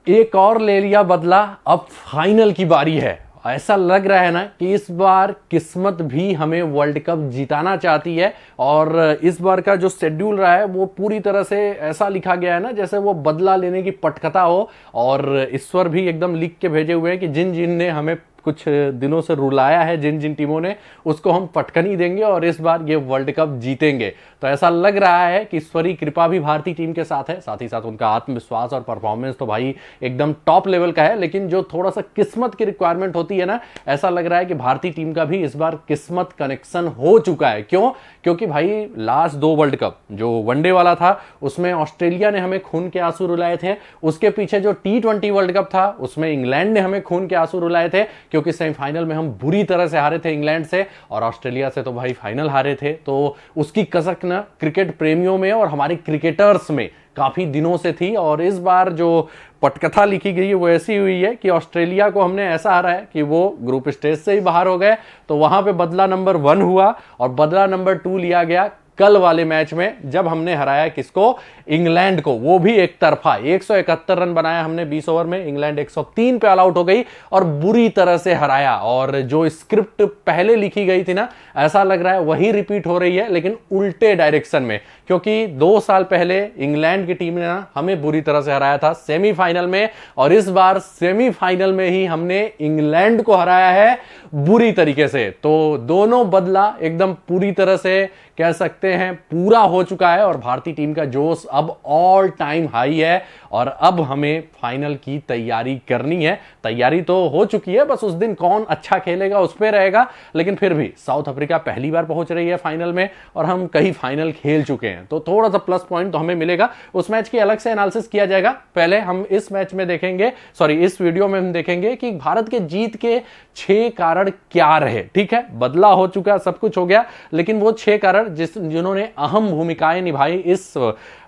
एक और ले लिया बदला, अब फाइनल की बारी है। ऐसा लग रहा है ना कि इस बार किस्मत भी हमें वर्ल्ड कप जिताना चाहती है। और इस बार का जो शेड्यूल रहा है वो पूरी तरह से ऐसा लिखा गया है ना जैसे वो बदला लेने की पटकथा हो। और ईश्वर भी एकदम लिख के भेजे हुए हैं कि जिन जिन ने हमें कुछ दिनों से रुलाया है, जिन जिन टीमों ने, उसको हम पटकनी देंगे और इस बार ये वर्ल्ड कप जीतेंगे। तो ऐसा लग रहा है कि ईश्वरी कृपा भी भारतीय टीम के साथ है, साथ ही साथ उनका आत्मविश्वास और परफॉर्मेंस तो भाई एकदम टॉप लेवल का है। लेकिन जो थोड़ा सा किस्मत की रिक्वायरमेंट होती है ना, ऐसा लग रहा है कि भारतीय टीम का भी इस बार किस्मत कनेक्शन हो चुका है। क्यों? क्योंकि भाई लास्ट 2 वर्ल्ड कप, जो वनडे वाला था उसमें ऑस्ट्रेलिया ने हमें खून के आंसू रुलाए थे, उसके पीछे जो T20 वर्ल्ड कप था उसमें इंग्लैंड ने हमें खून के आंसू रुलाए थे, क्योंकि सेमीफाइनल में हम बुरी तरह से हारे थे इंग्लैंड से, और ऑस्ट्रेलिया से तो भाई फाइनल हारे थे। तो उसकी कसक ना क्रिकेट प्रेमियों में और हमारे क्रिकेटर्स में काफी दिनों से थी। और इस बार जो पटकथा लिखी गई है वो ऐसी हुई है कि ऑस्ट्रेलिया को हमने ऐसा हारा है कि वो ग्रुप स्टेज से ही बाहर हो गए। तो वहां पे बदला नंबर 1 हुआ और बदला नंबर 2 लिया गया कल वाले मैच में, जब हमने हराया किसको? इंग्लैंड को, वो भी एक तरफा। 171 रन बनाया हमने 20 ओवर में, इंग्लैंड 103 पे ऑल आउट हो गई और बुरी तरह से हराया। और जो स्क्रिप्ट पहले लिखी गई थी ना, ऐसा लग रहा है वही रिपीट हो रही है, लेकिन उल्टे डायरेक्शन में। क्योंकि 2 साल पहले इंग्लैंड की टीम ने ना हमें बुरी तरह से हराया था सेमीफाइनल में, और इस बार सेमीफाइनल में ही हमने इंग्लैंड को हराया है बुरी तरीके से। तो दोनों बदला एकदम पूरी तरह से कह सकते हैं पूरा हो चुका है और भारतीय टीम का जोश अब ऑल टाइम हाई है। और अब हमें फाइनल की तैयारी करनी है। तैयारी तो हो चुकी है, बस उस दिन कौन अच्छा खेलेगा उस पर रहेगा। लेकिन फिर भी साउथ अफ्रीका पहली बार पहुंच रही है फाइनल में और हम कई फाइनल खेल चुके हैं, तो थोड़ा सा प्लस पॉइंट तो हमें मिलेगा। उस मैच की अलग से एनालिसिस किया जाएगा। पहले हम इस मैच में देखेंगे, इस वीडियो में हम देखेंगे कि भारत के जीत के 6 कारण क्या रहे। ठीक है, बदला हो चुका, सब कुछ हो गया, लेकिन वो 6 कारण जिन्होंने अहम भूमिकाएं निभाई इस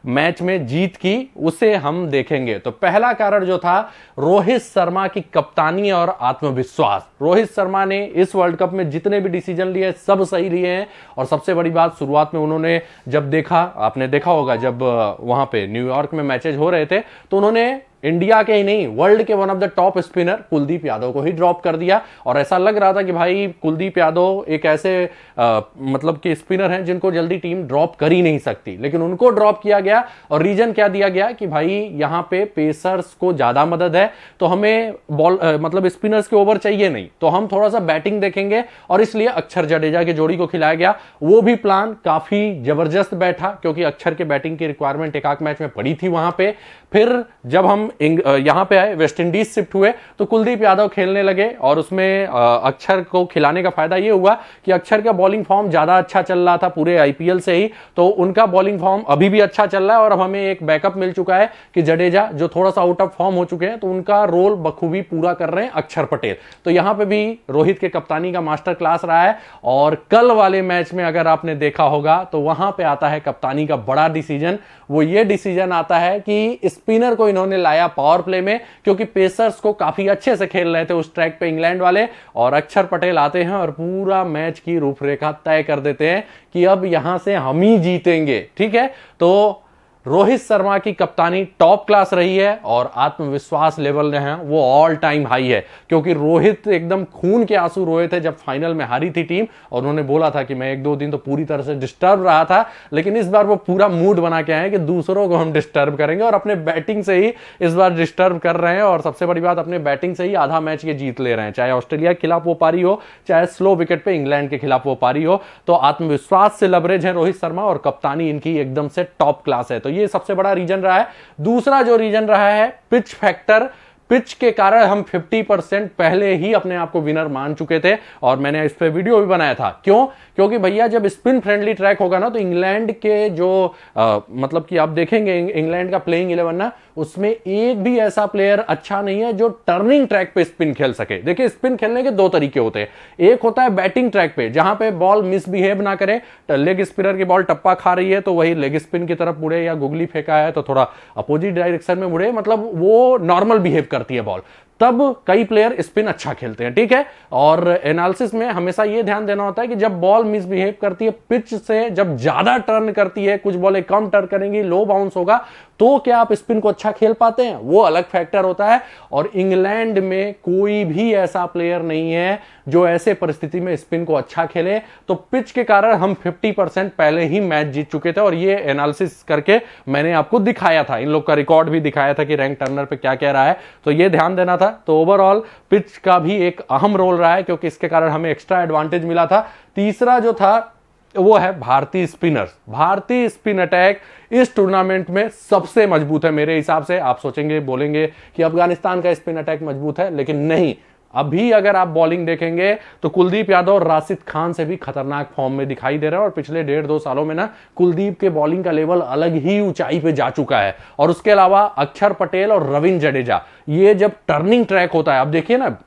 मैच में जीत की, उसे हम देखेंगे। तो पहला कारण जो था, रोहित शर्मा की कप्तानी और आत्मविश्वास। रोहित शर्मा ने इस वर्ल्ड कप में जितने भी डिसीजन लिए सब सही लिए हैं। और सबसे बड़ी बात, शुरुआत में उन्होंने जब देखा, आपने देखा होगा जब वहां पे न्यूयॉर्क में मैचेज हो रहे थे, तो उन्होंने इंडिया के ही नहीं वर्ल्ड के one of the top spinner Kuldeep Yadav को ही ड्रॉप कर दिया। और ऐसा लग रहा था कि भाई कुलदीप यादव एक ऐसे मतलब कि स्पिनर हैं जिनको जल्दी टीम ड्रॉप कर ही नहीं सकती, लेकिन उनको ड्रॉप किया गया। और रीजन क्या दिया गया कि भाई यहां पे पेसर्स को ज्यादा मदद है, तो हमें बॉल मतलब स्पिनर्स के ओवर चाहिए नहीं, तो हम थोड़ा सा बैटिंग देखेंगे, और इसलिए अक्षर जडेजा की जोड़ी को खिलाया गया। वो भी प्लान काफी जबरदस्त बैठा, क्योंकि अक्षर के बैटिंग की रिक्वायरमेंट एक आध मैच में पड़ी थी वहां पे। फिर जब हम यहां पे आए, वेस्ट इंडीज शिफ्ट हुए, तो कुलदीप यादव खेलने लगे, और उसमें अक्षर को खिलाने का फायदा यह हुआ कि अक्षर का बॉलिंग फॉर्म ज्यादा अच्छा चल रहा था पूरे आईपीएल से ही, तो उनका बॉलिंग फॉर्म अभी भी अच्छा चल रहा है। और अब हमें एक बैकअप मिल चुका है कि जडेजा जो थोड़ा सा आउट ऑफ फॉर्म हो चुके हैं, तो उनका रोल बखूबी पूरा कर रहे हैं अक्षर पटेल। तो यहां पे भी रोहित के कप्तानी का मास्टर क्लास रहा है। और कल वाले मैच में अगर आपने देखा होगा, तो वहां पे आता है कप्तानी का बड़ा डिसीजन। वो ये डिसीजन आता है कि स्पिनर को इन्होंने लाया पावर प्ले में, क्योंकि पेसर्स को काफी अच्छे से खेल रहे थे उस ट्रैक पे इंग्लैंड वाले, और अक्षर पटेल आते हैं और पूरा मैच की रूपरेखा तय कर देते हैं कि अब यहां से हम ही जीतेंगे। ठीक है, तो रोहित शर्मा की कप्तानी टॉप क्लास रही है और आत्मविश्वास लेवल जो है वो ऑल टाइम हाई है, क्योंकि रोहित एकदम खून के आंसू रोए थे जब फाइनल में हारी थी टीम, और उन्होंने बोला था कि मैं 1-2 दिन तो पूरी तरह से डिस्टर्ब रहा था, लेकिन इस बार वो पूरा मूड बना के आए कि दूसरों को हम डिस्टर्ब करेंगे, और अपने बैटिंग से ही इस बार डिस्टर्ब कर रहे हैं। और सबसे बड़ी बात, अपने बैटिंग से ही आधा मैच ये जीत ले रहे हैं, चाहे ऑस्ट्रेलिया के खिलाफ वो पारी हो, चाहे स्लो विकेट पे इंग्लैंड के खिलाफ वो पारी हो। तो आत्मविश्वास से लबरेज है रोहित शर्मा, और कप्तानी इनकी एकदम से टॉप क्लास है। तो ये सबसे बड़ा रीजन रहा है। दूसरा जो रीजन रहा है, पिच फैक्टर। पिच के कारण हम 50% पहले ही अपने आप को विनर मान चुके थे, और मैंने इस पे वीडियो भी बनाया था। क्यों? क्योंकि भैया जब स्पिन फ्रेंडली ट्रैक होगा ना, तो इंग्लैंड के जो मतलब कि आप देखेंगे इंग्लैंड का प्लेइंग 11 ना, उसमें एक भी ऐसा प्लेयर अच्छा नहीं है जो टर्निंग ट्रैक पे स्पिन खेल सके। देखिए, स्पिन खेलने के 2 तरीके होते हैं। एक होता है बैटिंग ट्रैक पे, जहां पे बॉल मिसबिहेव ना करे, लेग स्पिनर की बॉल टप्पा खा रही है तो वही लेग स्पिन की तरफ मुड़े, या गुगली फेंका है तो थोड़ा अपोजिट डायरेक्शन में मुड़े, मतलब वो नॉर्मल बिहेव करती है बॉल। तब कई प्लेयर स्पिन अच्छा खेलते हैं, ठीक है। और एनालिसिस में हमेशा यह ध्यान देना होता है कि जब बॉल मिसबिहेव करती है पिच से, जब ज्यादा टर्न करती है, कुछ बॉलें कम टर्न करेंगी, लो बाउंस होगा, तो क्या आप स्पिन को अच्छा खेल पाते हैं, वो अलग फैक्टर होता है। और इंग्लैंड में कोई भी ऐसा प्लेयर नहीं है जो ऐसे परिस्थिति में स्पिन को अच्छा खेले। तो पिच के कारण हम 50% पहले ही मैच जीत चुके थे, और ये एनालिसिस करके मैंने आपको दिखाया था, इन लोग का रिकॉर्ड भी दिखाया था कि रैंक टर्नर पे क्या कह रहा है, तो ये ध्यान देना था। तो ओवरऑल पिच का भी एक अहम रोल रहा है, क्योंकि इसके कारण हमें एक्स्ट्रा एडवांटेज मिला था। तीसरा जो था वो है भारतीय स्पिनर्स। भारतीय स्पिन अटैक इस टूर्नामेंट में सबसे मजबूत है मेरे हिसाब से। आप सोचेंगे, बोलेंगे कि अफगानिस्तान का स्पिन अटैक मजबूत है, लेकिन नहीं। अभी अगर आप बॉलिंग देखेंगे तो कुलदीप यादव और राशिद खान से भी खतरनाक फॉर्म में दिखाई दे रहे हैं, और पिछले 1.5-2 सालों में ना कुलदीप के बॉलिंग का लेवल अलग ही ऊंचाई पे जा चुका है। और उसके अलावा अक्षर पटेल और रविंद्र जडेजा, ये जब टर्निंग ट्रैक होता है, आप देखिए ना,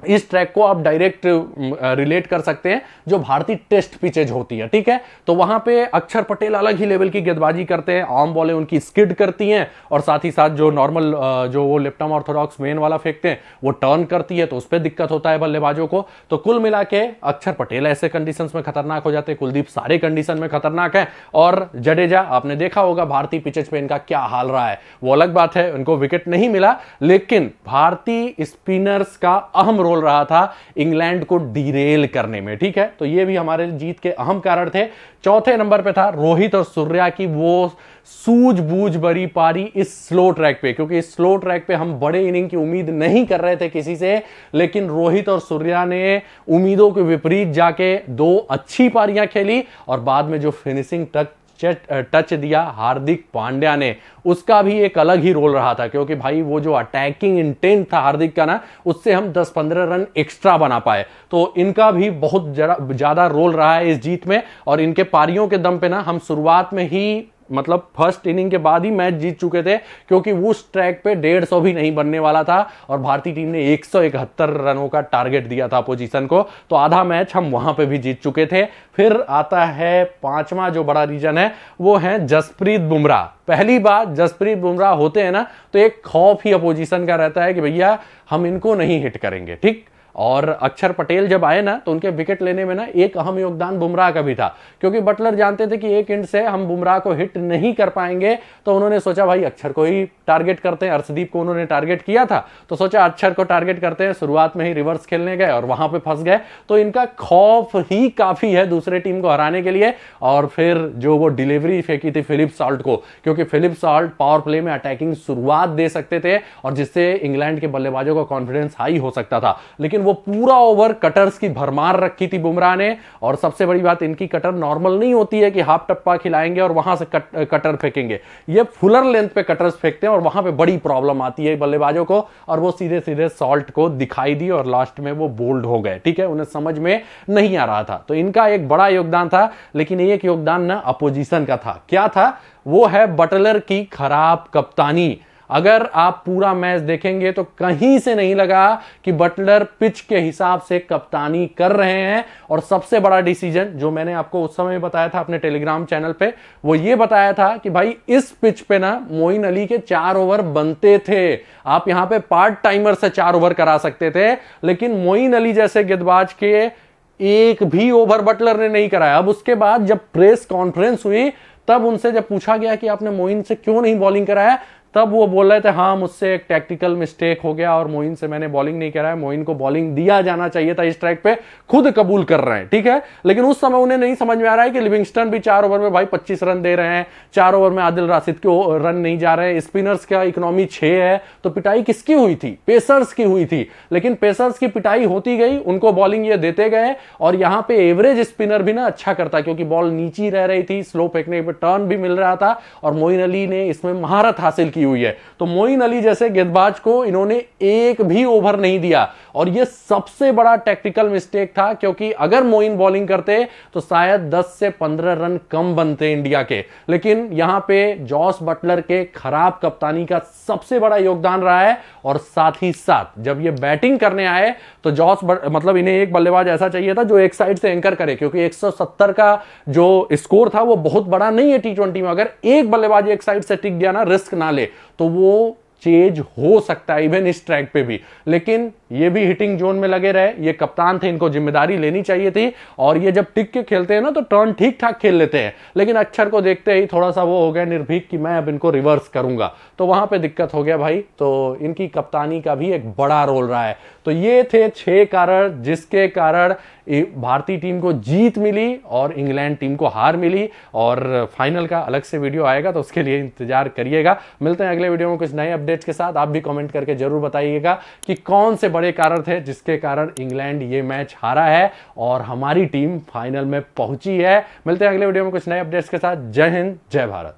इस ट्रैक को आप डायरेक्ट रिलेट कर सकते हैं जो भारतीय टेस्ट पिचेज होती है, ठीक है। तो वहां पे अक्षर पटेल अलग ही लेवल की गेंदबाजी करते हैं, आर्म बॉलें उनकी स्किड करती हैं, और साथ ही साथ जो नॉर्मल जो वो लेफ्ट आर्म ऑर्थोडॉक्स मेन वाला फेंकते हैं वो टर्न करती है, तो उस पर दिक्कत होता है बल्लेबाजों को। तो कुल मिला के अक्षर पटेल ऐसे कंडीशंस में खतरनाक हो जाते हैं, कुलदीप सारे कंडीशन में खतरनाक है, और जडेजा आपने देखा होगा भारतीय पिचेज पे इनका क्या हाल रहा है, वो अलग बात है, उनको विकेट नहीं मिला, लेकिन भारतीय स्पिनर्स का अहम रोल रहा था इंग्लैंड को डिरेल करने में, ठीक है। तो ये भी हमारे जीत के अहम कारण थे। चौथे नंबर पे था रोहित और सूर्या की वो सूझबूझ भरी पारी इस स्लो ट्रैक पे, क्योंकि इस स्लो ट्रैक पे हम बड़े इनिंग की उम्मीद नहीं कर रहे थे किसी से, लेकिन रोहित और सूर्या ने उम्मीदों के विपरीत जाके 2 अच्छी पारियां खेली, और बाद में जो फिनिशिंग टच दिया हार्दिक पांड्या ने, उसका भी एक अलग ही रोल रहा था, क्योंकि भाई वो जो अटैकिंग इंटेंट था हार्दिक का ना, उससे हम 10-15 रन एक्स्ट्रा बना पाए। तो इनका भी बहुत ज्यादा रोल रहा है इस जीत में, और इनके पारियों के दम पे ना हम शुरुआत में ही, मतलब फर्स्ट इनिंग के बाद ही मैच जीत चुके थे, क्योंकि उस ट्रैक पे 150 भी नहीं बनने वाला था, और भारतीय टीम ने 171 रनों का टारगेट दिया था अपोजिशन को, तो आधा मैच हम वहां पे भी जीत चुके थे। फिर आता है 5वां जो बड़ा रीजन है, वो है जसप्रीत बुमराह। पहली बात, जसप्रीत बुमराह होते हैं ना, तो एक खौफ ही अपोजिशन का रहता है कि भैया हम इनको नहीं हिट करेंगे, ठीक। और अक्षर पटेल जब आए ना, तो उनके विकेट लेने में ना एक अहम योगदान बुमराह का भी था, क्योंकि बटलर जानते थे कि एक इंड से हम बुमराह को हिट नहीं कर पाएंगे, तो उन्होंने सोचा भाई अक्षर को ही टारगेट करते हैं। अर्शदीप को उन्होंने टारगेट किया था, तो सोचा अक्षर को टारगेट करते हैं, शुरुआत में ही रिवर्स खेलने गए और वहां पे फंस गए। तो इनका खौफ ही काफी है दूसरे टीम को हराने के लिए। और फिर जो वो डिलीवरी फेंकी थी फिलिप सॉल्ट को, क्योंकि फिलिप सॉल्ट पावर प्ले में अटैकिंग शुरुआत दे सकते थे, और जिससे इंग्लैंड के बल्लेबाजों का कॉन्फिडेंस हाई हो सकता था, लेकिन वो पूरा ओवर कटर्स की भरमार रखी थी बुमराह ने। और सबसे बड़ी बात, इनकी कटर नॉर्मल नहीं होती है कि हाफ टप्पा खिलाएंगे और वहां से कटर फेंकेंगे, ये फुलर लेंथ पे कटर्स फेंकते हैं, और वहां पे बड़ी प्रॉब्लम आती है बल्लेबाजों को, और वो सीधे सीधे सॉल्ट को दिखाई दी और लास्ट में वो बोल्ड हो गए, ठीक है। उन्हें समझ में नहीं आ रहा था, तो इनका एक बड़ा योगदान था। लेकिन एक योगदान ना अपोजिशन का था, क्या था वो है बटलर की खराब कप्तानी। अगर आप पूरा मैच देखेंगे तो कहीं से नहीं लगा कि बटलर पिच के हिसाब से कप्तानी कर रहे हैं। और सबसे बड़ा डिसीजन जो मैंने आपको उस समय बताया था अपने टेलीग्राम चैनल पे, वो ये बताया था कि भाई इस पिच पे ना मोइन अली के 4 ओवर बनते थे। आप यहां पे पार्ट टाइमर से 4 ओवर करा सकते थे, लेकिन मोइन अली जैसे गेंदबाज के एक भी ओवर बटलर ने नहीं कराया। अब उसके बाद जब प्रेस कॉन्फ्रेंस हुई, तब उनसे जब पूछा गया कि आपने मोइन से क्यों नहीं बॉलिंग कराया, तब वो बोल रहे थे हाँ मुझसे एक टैक्टिकल मिस्टेक हो गया और मोइन से मैंने बॉलिंग नहीं कराया, मोइन को बॉलिंग दिया जाना चाहिए था इस ट्रैक पे, खुद कबूल कर रहे हैं, ठीक है। लेकिन उस समय उन्हें नहीं समझ में आ रहा है कि लिविंगस्टन भी 4 ओवर में भाई 25 रन दे रहे हैं, 4 ओवर में आदिल राशिद के रन नहीं जा रहे हैं, स्पिनर्स का इकोनॉमी 6 है, तो पिटाई किसकी हुई थी? पेसर्स की हुई थी। लेकिन पेसर्स की पिटाई होती गई, उनको बॉलिंग ये देते गए, और यहां पे एवरेज स्पिनर भी ना अच्छा करता, क्योंकि बॉल नीची रह रही थी, स्लो फेंकने पे टर्न भी मिल रहा था, और मोइन अली ने इसमें महारत हासिल की हुई है। तो मोइन अली जैसे गेंदबाज को इन्होंने एक भी ओवर नहीं दिया, और यह सबसे बड़ा टैक्टिकल मिस्टेक था, क्योंकि अगर मोइन बॉलिंग करते तो शायद 10 से 15 रन कम बनते इंडिया के। लेकिन यहां पे जॉस बटलर के खराब कप्तानी का सबसे बड़ा योगदान रहा है। और साथ ही साथ जब ये बैटिंग करने आए तो मतलब इन्हें एक बल्लेबाज ऐसा चाहिए था जो एक साइड से एंकर करे, क्योंकि 170 का जो स्कोर था वो बहुत बड़ा नहीं है T20 में। अगर एक बल्लेबाज एक साइड से टिक गया ना, रिस्क ना ले, तो वो चेंज हो सकता है इवन इस ट्रैक पे भी, लेकिन ये भी हिटिंग जोन में लगे रहे। ये कप्तान थे, इनको जिम्मेदारी लेनी चाहिए थी, और ये जब टिक के खेलते हैं ना तो टर्न ठीक ठाक खेल लेते हैं, लेकिन अक्षर को देखते ही थोड़ा सा वो हो गया निर्भीक कि मैं अब इनको रिवर्स करूंगा, तो वहां पे दिक्कत हो गया भाई। तो इनकी कप्तानी का भी एक बड़ा रोल रहा है। तो ये थे 6 कारण जिसके कारण भारतीय टीम को जीत मिली और इंग्लैंड टीम को हार मिली, और फाइनल का अलग से वीडियो आएगा तो उसके लिए इंतजार करिएगा। मिलते हैं अगले वीडियो में कुछ नए अपडेट्स के साथ। आप भी कमेंट करके जरूर बताइएगा कि कौन से बड़े कारण थे जिसके कारण इंग्लैंड ये मैच हारा है और हमारी टीम फाइनल में पहुंची है। मिलते हैं अगले वीडियो में कुछ नए अपडेट्स के साथ। जय हिंद, जय भारत।